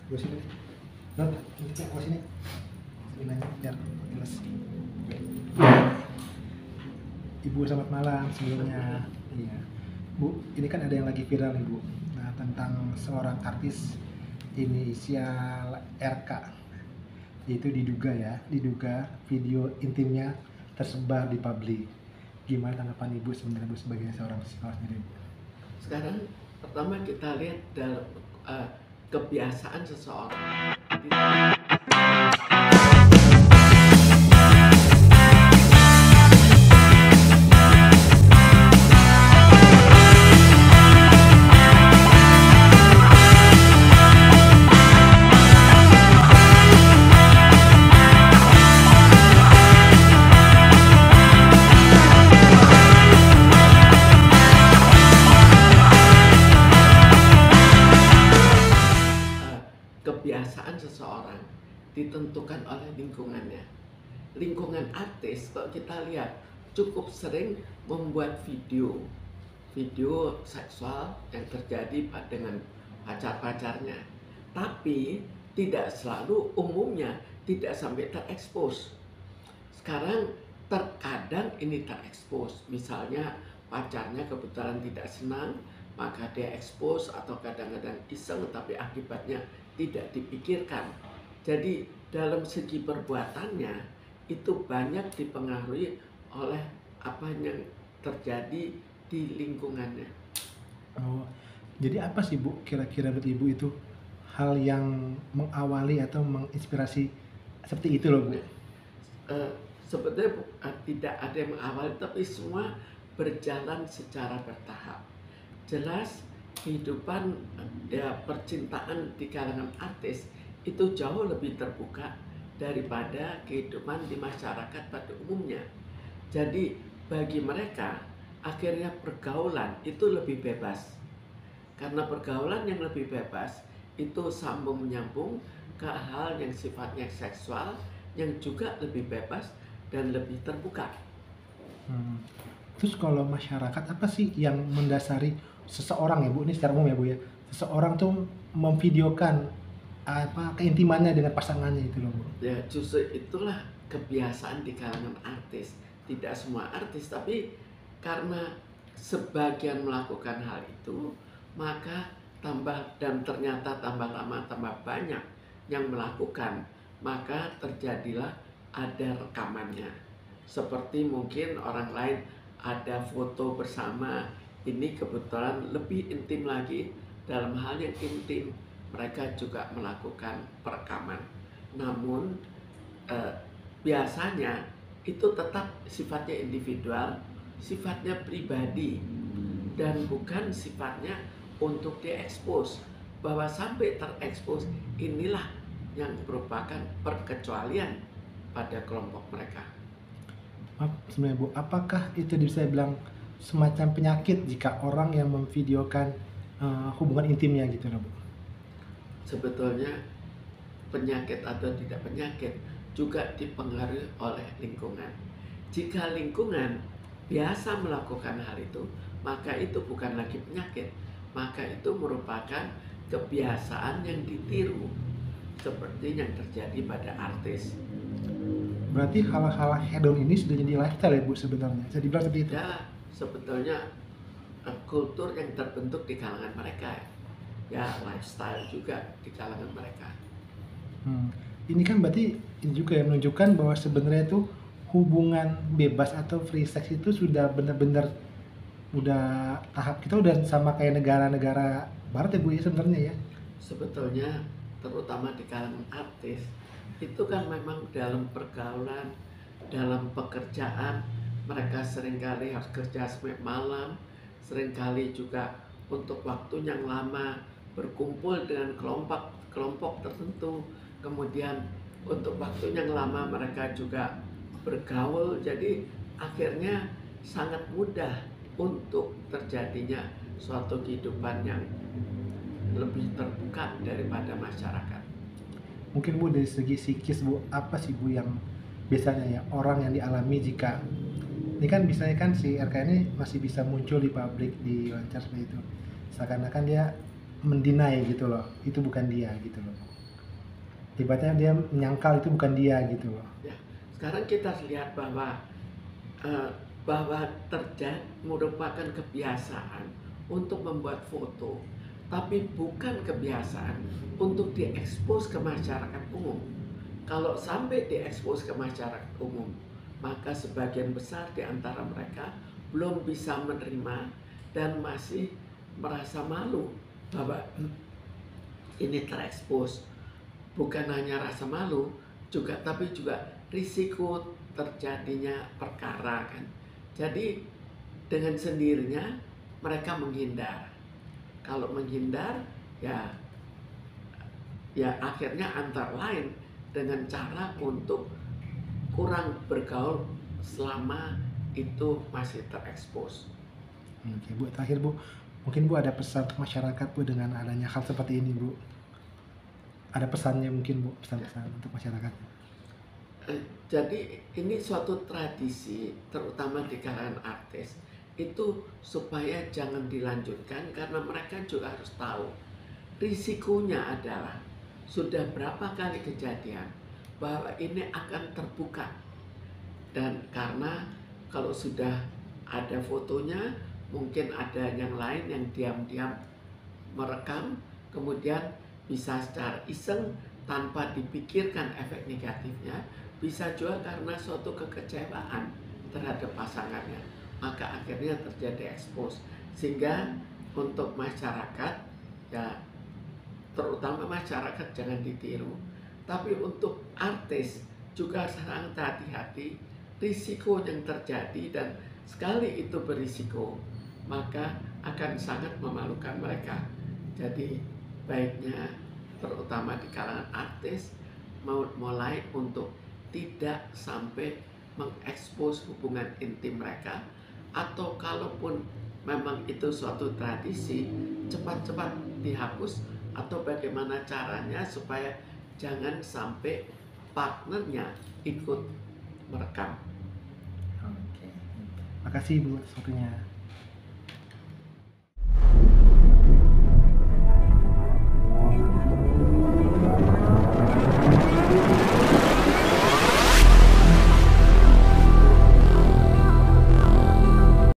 Gue sini. Not, ini gue sini. Sini nanya biar jelas. Ibu selamat malam sebelumnya. Iya. Bu, ini kan ada yang lagi viral nih Bu. Nah, tentang seorang artis inisial RK. Itu diduga video intimnya tersebar di publik. Gimana tanggapan Ibu sebenarnya Bu sebagai seorang psikolog sendiri Bu? Sekarang pertama kita lihat dalam kebiasaan seseorang. Kebiasaan seseorang ditentukan oleh lingkungannya. Lingkungan artis, kalau kita lihat, cukup sering membuat video seksual yang terjadi dengan pacar-pacarnya. Tapi tidak selalu, umumnya tidak sampai terekspos. Sekarang terkadang ini terekspos. Misalnya pacarnya kebetulan tidak senang, maka dia ekspos, atau kadang-kadang iseng tapi akibatnya tidak dipikirkan. Jadi dalam segi perbuatannya itu banyak dipengaruhi oleh apa yang terjadi di lingkungannya. Oh, jadi apa sih Bu kira-kira menurut Ibu itu hal yang mengawali atau menginspirasi seperti itu loh Bu? Sebetulnya tidak ada yang mengawali, tapi semua berjalan secara bertahap. Jelas kehidupan percintaan di kalangan artis itu jauh lebih terbuka daripada kehidupan di masyarakat pada umumnya. Jadi bagi mereka akhirnya pergaulan itu lebih bebas. Karena pergaulan yang lebih bebas itu sambung menyambung ke hal yang sifatnya seksual yang juga lebih bebas dan lebih terbuka. Terus kalau masyarakat apa sih yang mendasari seseorang ya Bu, ini secara umum ya Bu ya, seseorang tuh memvideokan apa keintimannya dengan pasangannya itu loh Bu? Ya justru itulah kebiasaan di kalangan artis. Tidak semua artis, tapi karena sebagian melakukan hal itu, maka ternyata tambah lama tambah banyak yang melakukan, maka terjadilah ada rekamannya. Seperti mungkin orang lain ada foto bersama, ini kebetulan lebih intim lagi, dalam hal yang intim mereka juga melakukan perekaman. Namun biasanya itu tetap sifatnya individual, sifatnya pribadi, dan bukan sifatnya untuk diekspos. Bahwa sampai terekspos, inilah yang merupakan perkecualian pada kelompok mereka. Sebenarnya Bu, apakah itu bisa bilang semacam penyakit jika orang yang memvideokan hubungan intimnya gitu loh Bu? Sebetulnya penyakit atau tidak penyakit juga dipengaruhi oleh lingkungan. Jika lingkungan biasa melakukan hal itu, maka itu bukan lagi penyakit, maka itu merupakan kebiasaan yang ditiru, seperti yang terjadi pada artis. Berarti hal-hal hedon ini sudah jadi lifestyle ya Bu sebenarnya, bisa dibilang seperti itu? Ya, sebetulnya kultur yang terbentuk di kalangan mereka, ya lifestyle juga di kalangan mereka. Ini kan berarti ini juga yang menunjukkan bahwa sebenarnya itu hubungan bebas atau free sex itu sudah benar-benar udah tahap kita udah sama kayak negara-negara barat ya Bu ya sebenarnya ya. Sebetulnya terutama di kalangan artis itu kan memang dalam pergaulan, dalam pekerjaan mereka seringkali harus kerja sampai malam, seringkali juga untuk waktu yang lama berkumpul dengan kelompok tertentu, kemudian untuk waktu yang lama mereka juga bergaul, jadi akhirnya sangat mudah untuk terjadinya suatu kehidupan yang lebih terbuka daripada masyarakat. Mungkin Bu dari segi psikis Bu, apa sih Bu yang biasanya ya orang yang dialami jika ini kan misalnya kan si RK ini masih bisa muncul di publik, di lancar seperti itu, seakan-akan dia mendinai gitu loh, itu bukan dia gitu loh. ibaratnya dia menyangkal itu bukan dia gitu loh. Ya, sekarang kita lihat bahwa eh, bahwa merupakan kebiasaan untuk membuat foto, tapi bukan kebiasaan untuk diekspos ke masyarakat umum. Kalau sampai diekspos ke masyarakat umum, maka sebagian besar di antara mereka belum bisa menerima dan masih merasa malu bahwa ini terekspos. Bukan hanya rasa malu, tapi juga risiko terjadinya perkara kan. Jadi dengan sendirinya mereka menghindar. Kalau menghindar ya akhirnya antara lain dengan cara untuk kurang bergaul selama itu masih terekspos. Oke Bu, terakhir Bu, mungkin Bu ada pesan untuk masyarakat Bu dengan adanya hal seperti ini Bu. Ada pesannya mungkin Bu, pesan-pesan untuk masyarakat. Jadi ini suatu tradisi terutama di kalangan artis itu supaya jangan dilanjutkan karena mereka juga harus tahu risikonya adalah sudah berapa kali kejadian bahwa ini akan terbuka, dan karena kalau sudah ada fotonya mungkin ada yang lain yang diam-diam merekam, kemudian bisa secara iseng tanpa dipikirkan efek negatifnya, bisa juga karena suatu kekecewaan terhadap pasangannya, maka akhirnya terjadi ekspos. Sehingga untuk masyarakat ya, terutama masyarakat jangan ditiru, tapi untuk artis juga sangat hati-hati risiko yang terjadi, dan sekali itu berisiko maka akan sangat memalukan mereka. Jadi baiknya terutama di kalangan artis mulai untuk tidak sampai mengekspos hubungan intim mereka, atau kalaupun memang itu suatu tradisi cepat-cepat dihapus, atau bagaimana caranya supaya jangan sampai partnernya ikut merekam. Oke. Makasih Bu atas waktunya.